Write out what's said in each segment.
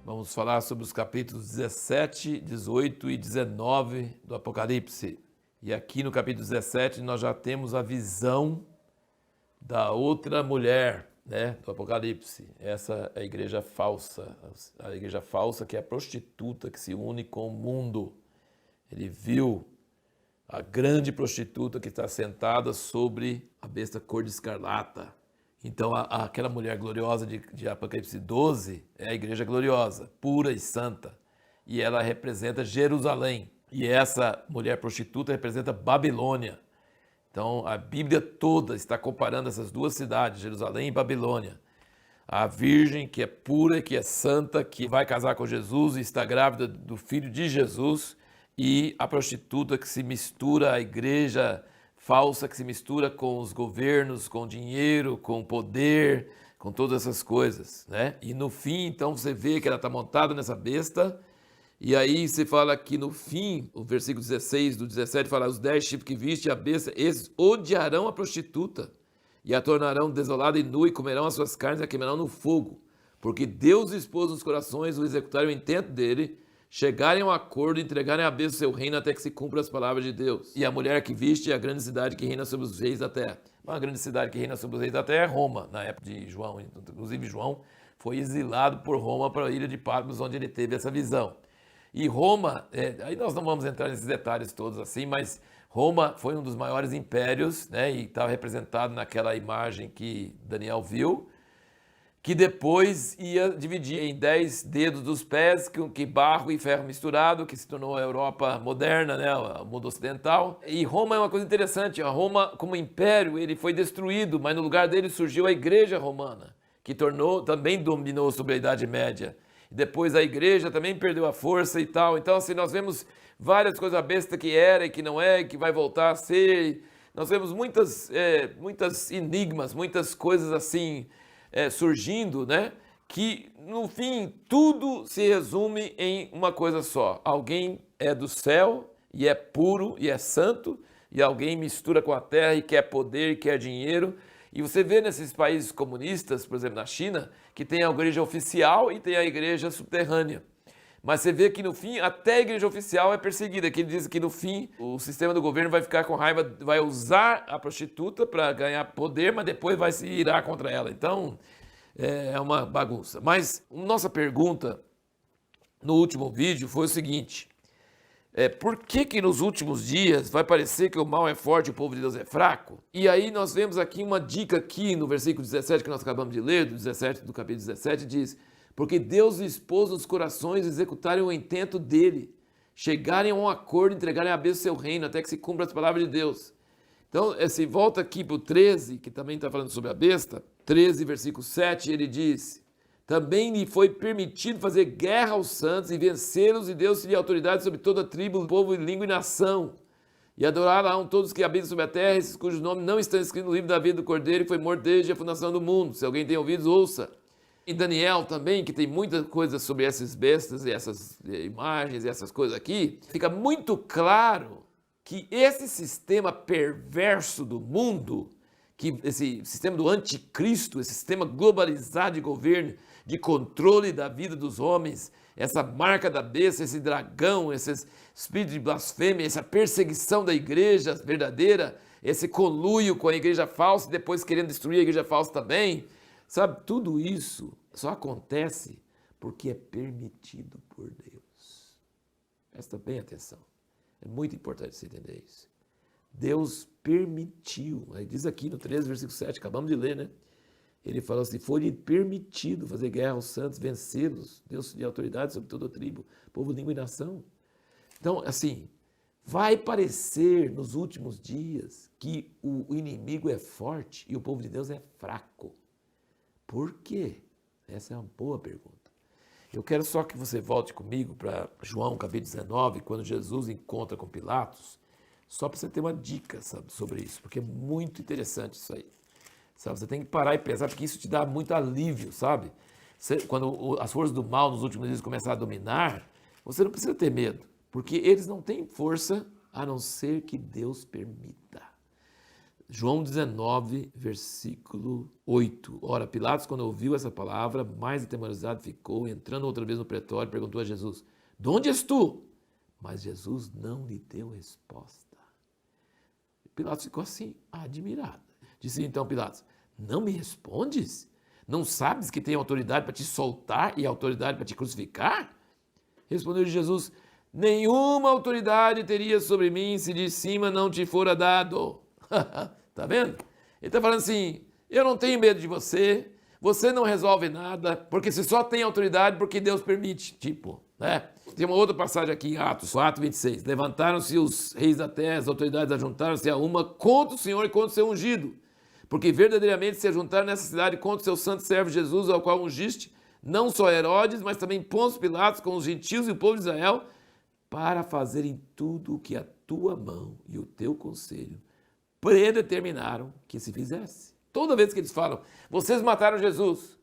Vamos falar sobre os capítulos 17, 18 e 19 do Apocalipse. E aqui no capítulo 17 nós já temos a visão da outra mulher, né, do Apocalipse. Essa é a igreja falsa que é a prostituta que se une com o mundo. Ele viu a grande prostituta que está sentada sobre a besta cor de escarlata. Então, aquela mulher gloriosa de Apocalipse 12 é a igreja gloriosa, pura e santa. E ela representa Jerusalém. E essa mulher prostituta representa Babilônia. Então, a Bíblia toda está comparando essas duas cidades, Jerusalém e Babilônia. A virgem que é pura, que é santa, que vai casar com Jesus e está grávida do filho de Jesus, e a prostituta que se mistura à igreja falsa, que se mistura com os governos, com dinheiro, com poder, com todas essas coisas, né? E no fim, então, você vê que ela está montada nessa besta, e aí se fala que no fim, o versículo 16 do 17 fala, os 10 chifres que viste a besta, esses odiarão a prostituta, e a tornarão desolada e nua, e comerão as suas carnes e a queimarão no fogo, porque Deus expôs nos corações o executarem o intento dele, chegarem a um acordo e entregarem a besta o seu reino até que se cumpra as palavras de Deus. E a mulher que viste é a grande cidade que reina sobre os reis da terra. Uma grande cidade que reina sobre os reis da terra é Roma, na época de João. Inclusive João foi exilado por Roma para a ilha de Patmos, onde ele teve essa visão. E Roma, aí nós não vamos entrar nesses detalhes todos assim, mas Roma foi um dos maiores impérios, né, e estava representado naquela imagem que Daniel viu, que depois ia dividir em 10 dedos dos pés, que barro e ferro misturado, que se tornou a Europa moderna, né, o mundo ocidental. E Roma é uma coisa interessante, a Roma como império ele foi destruído, mas no lugar dele surgiu a igreja romana, que também dominou sobre a Idade Média. Depois a igreja também perdeu a força e tal. Então assim, nós vemos várias coisas, a besta que era e que não é, que vai voltar a ser. Nós vemos muitas enigmas, muitas coisas assim, surgindo, né? Que no fim tudo se resume em uma coisa só. Alguém é do céu e é puro e é santo, e alguém mistura com a terra e quer poder e quer dinheiro. E você vê nesses países comunistas, por exemplo na China, que tem a igreja oficial e tem a igreja subterrânea. Mas você vê que no fim até a igreja oficial é perseguida, que ele diz que no fim o sistema do governo vai ficar com raiva, vai usar a prostituta para ganhar poder, mas depois vai se irar contra ela. Então é uma bagunça. Mas nossa pergunta no último vídeo foi o seguinte, por que nos últimos dias vai parecer que o mal é forte e o povo de Deus é fraco? E aí nós vemos aqui uma dica aqui no versículo 17 que nós acabamos de ler, do capítulo 17, diz, porque Deus expôs os corações a executarem o intento dele, chegarem a um acordo, entregarem a besta o seu reino, até que se cumpra as palavras de Deus. Então, se volta aqui para o 13, que também está falando sobre a besta, 13, versículo 7, ele diz, também lhe foi permitido fazer guerra aos santos e vencê-los, e Deus-lhe autoridade sobre toda a tribo, povo, língua e nação. E adorarão todos que habitam sobre a terra, esses cujos nomes não estão escritos no livro da vida do Cordeiro, que foi morto desde a fundação do mundo. Se alguém tem ouvidos, ouça. E Daniel também, que tem muita coisa sobre essas bestas e essas imagens e essas coisas aqui, fica muito claro que esse sistema perverso do mundo, que esse sistema do anticristo, esse sistema globalizado de governo, de controle da vida dos homens, essa marca da besta, esse dragão, esse espírito de blasfêmia, essa perseguição da igreja verdadeira, esse conluio com a igreja falsa e depois querendo destruir a igreja falsa também, sabe, tudo isso só acontece porque é permitido por Deus. Presta bem atenção, é muito importante você entender isso. Deus permitiu, aí diz aqui no 13, versículo 7, acabamos de ler, né? Ele fala assim, foi permitido fazer guerra aos santos, vencê-los, Deus de autoridade sobre toda a tribo, povo, língua e nação. Então, assim, vai parecer nos últimos dias que o inimigo é forte e o povo de Deus é fraco. Por quê? Essa é uma boa pergunta. Eu quero só que você volte comigo para João capítulo 19, quando Jesus encontra com Pilatos, só para você ter uma dica, sabe, sobre isso, porque é muito interessante isso aí. Sabe, você tem que parar e pensar, porque isso te dá muito alívio, sabe? Quando as forças do mal nos últimos dias começarem a dominar, você não precisa ter medo, porque eles não têm força a não ser que Deus permita. João 19, versículo 8. Ora, Pilatos, quando ouviu essa palavra, mais atemorizado ficou, entrando outra vez no pretório, perguntou a Jesus: de onde és tu? Mas Jesus não lhe deu resposta. Pilatos ficou assim, admirado. Disse então Pilatos: não me respondes? Não sabes que tenho autoridade para te soltar e autoridade para te crucificar? Respondeu Jesus: nenhuma autoridade teria sobre mim se de cima não te fora dado. Tá vendo? Ele está falando assim: eu não tenho medo de você, você não resolve nada, porque você só tem autoridade porque Deus permite. Tipo, né? Tem uma outra passagem aqui em Atos 4, 26. Levantaram-se os reis da terra, as autoridades ajuntaram-se a uma contra o Senhor e contra o seu ungido, porque verdadeiramente se ajuntaram nessa cidade contra o seu santo servo Jesus, ao qual ungiste, não só Herodes, mas também Pôncio Pilatos com os gentios e o povo de Israel, para fazerem tudo o que a tua mão e o teu conselho predeterminaram que se fizesse. Toda vez que eles falam, vocês mataram Jesus,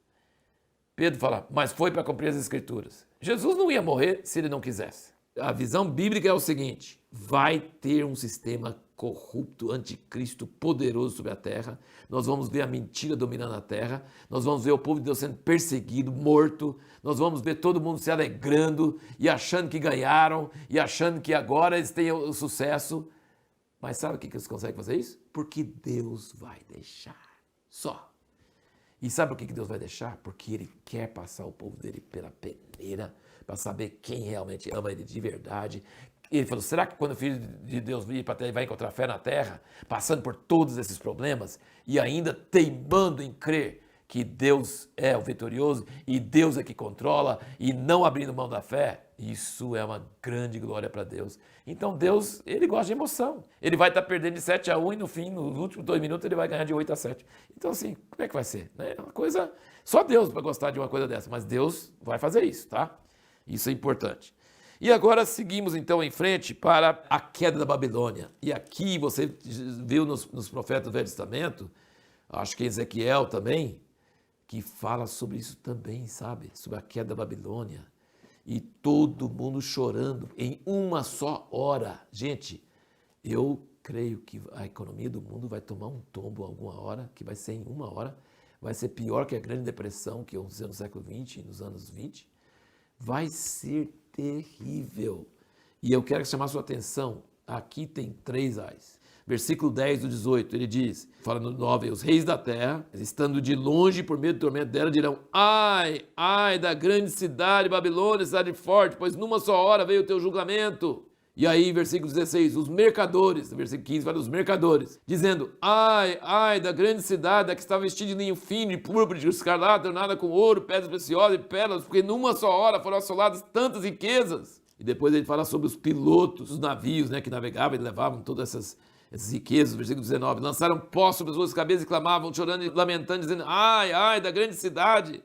Pedro fala, mas foi para cumprir as Escrituras. Jesus não ia morrer se ele não quisesse. A visão bíblica é o seguinte: vai ter um sistema corrupto, anticristo, poderoso sobre a terra. Nós vamos ver a mentira dominando a terra. Nós vamos ver o povo de Deus sendo perseguido, morto. Nós vamos ver todo mundo se alegrando e achando que ganharam e achando que agora eles têm o sucesso. Mas sabe o que eles conseguem fazer isso? Porque Deus vai deixar. Só. E sabe por que Deus vai deixar? Porque Ele quer passar o povo dele pela peneira, para saber quem realmente ama Ele de verdade. Ele falou, será que quando o Filho de Deus vir para a terra, ele vai encontrar fé na terra, passando por todos esses problemas e ainda teimando em crer que Deus é o vitorioso e Deus é que controla e não abrindo mão da fé? Isso é uma grande glória para Deus. Então Deus, Ele gosta de emoção. Ele vai estar perdendo de 7-1 e no fim, nos últimos 2 minutos, Ele vai ganhar de 8-7. Então assim, como é que vai ser? É uma coisa, só Deus vai gostar de uma coisa dessa, mas Deus vai fazer isso, tá? Isso é importante. E agora seguimos então em frente para a queda da Babilônia. E aqui você viu nos profetas do Velho Testamento, acho que Ezequiel também, que fala sobre isso também, sabe? Sobre a queda da Babilônia. E todo mundo chorando em uma só hora. Gente, eu creio que a economia do mundo vai tomar um tombo alguma hora, que vai ser em uma hora. Vai ser pior que a Grande Depressão, que aconteceu no século XX e nos anos 20. Vai ser terrível. E eu quero chamar a sua atenção. Aqui tem 3 ais. Versículo 10 do 18, ele diz, fala no 9, os reis da terra, estando de longe por meio do tormento dela, dirão, ai, ai da grande cidade Babilônia, cidade forte, pois numa só hora veio o teu julgamento. E aí, versículo 16, os mercadores, versículo 15, fala dos mercadores, dizendo, ai, ai da grande cidade, da que estava vestida de linho fino, de púrpura, de escarlate, ornada com ouro, pedras preciosas e pérolas, porque numa só hora foram assoladas tantas riquezas. E depois ele fala sobre os pilotos dos navios, né, que navegavam e levavam todas essas riquezas, versículo 19, lançaram pó sobre as suas cabeças e clamavam, chorando e lamentando, dizendo, ai, ai, da grande cidade.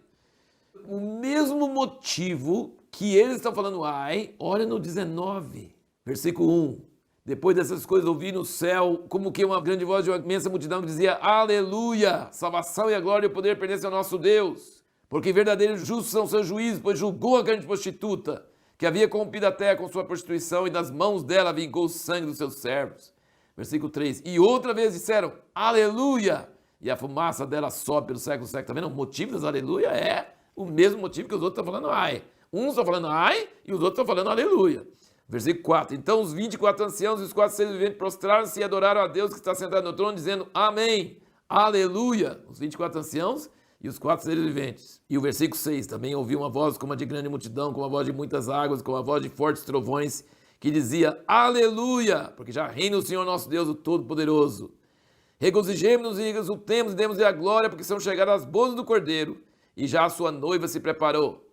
O mesmo motivo que eles estão falando ai, olha no 19, versículo 1. Depois dessas coisas ouvi no céu, como que uma grande voz de uma imensa multidão que dizia, aleluia, salvação e a glória e o poder pertencem ao nosso Deus, porque verdadeiros e justos são seus juízos, pois julgou a grande prostituta, que havia corrompido a terra com sua prostituição e das mãos dela vingou o sangue dos seus servos. Versículo 3, e outra vez disseram, aleluia, e a fumaça dela sobe pelo século. Tá vendo? O motivo das aleluia é o mesmo motivo que os outros estão falando ai. Uns estão falando ai e os outros estão falando aleluia. Versículo 4, então os 24 anciãos e os 4 seres viventes prostraram-se e adoraram a Deus que está sentado no trono, dizendo amém, aleluia. Os 24 anciãos e os 4 seres viventes. E o versículo 6, também ouvi uma voz como a de grande multidão, como a voz de muitas águas, como a voz de fortes trovões, que dizia, aleluia, porque já reina o Senhor nosso Deus, o Todo-Poderoso. Regozijemo-nos e exultemos e demos-lhe a glória, porque são chegadas as bodas do Cordeiro, e já a sua noiva se preparou.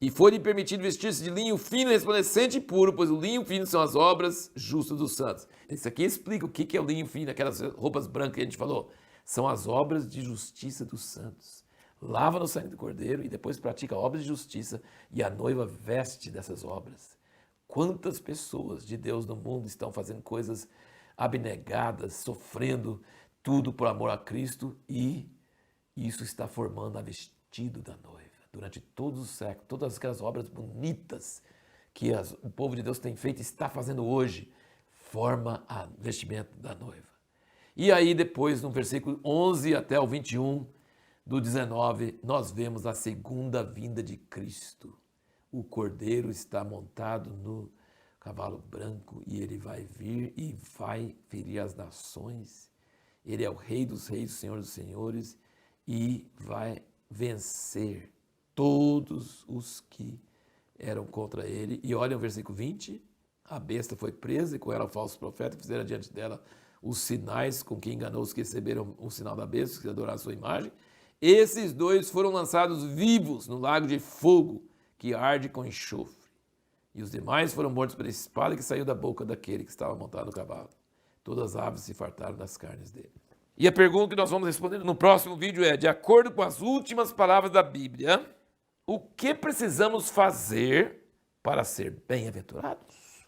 E foi-lhe permitido vestir-se de linho fino, resplandecente e puro, pois o linho fino são as obras justas dos santos. Isso aqui explica o que é o linho fino, aquelas roupas brancas que a gente falou. São as obras de justiça dos santos. Lava no sangue do Cordeiro e depois pratica obras de justiça, e a noiva veste dessas obras. Quantas pessoas de Deus no mundo estão fazendo coisas abnegadas, sofrendo tudo por amor a Cristo, e isso está formando a vestido da noiva. Durante todos os séculos, todas aquelas obras bonitas que o povo de Deus tem feito e está fazendo hoje, forma a vestimenta da noiva. E aí depois, no versículo 11 até o 21 do 19, nós vemos a segunda vinda de Cristo. O Cordeiro está montado no cavalo branco e ele vai vir e vai ferir as nações. Ele é o Rei dos reis, o Senhor dos senhores e vai vencer todos os que eram contra ele. E olha o versículo 20, a besta foi presa e com ela o falso profeta, fizeram diante dela os sinais com que enganou os que receberam o sinal da besta, os que adoraram a sua imagem. Esses dois foram lançados vivos no lago de fogo, que arde com enxofre. E os demais foram mortos pela espada que saiu da boca daquele que estava montado no cavalo. Todas as aves se fartaram das carnes dele. E a pergunta que nós vamos responder no próximo vídeo é, de acordo com as últimas palavras da Bíblia, o que precisamos fazer para ser bem-aventurados?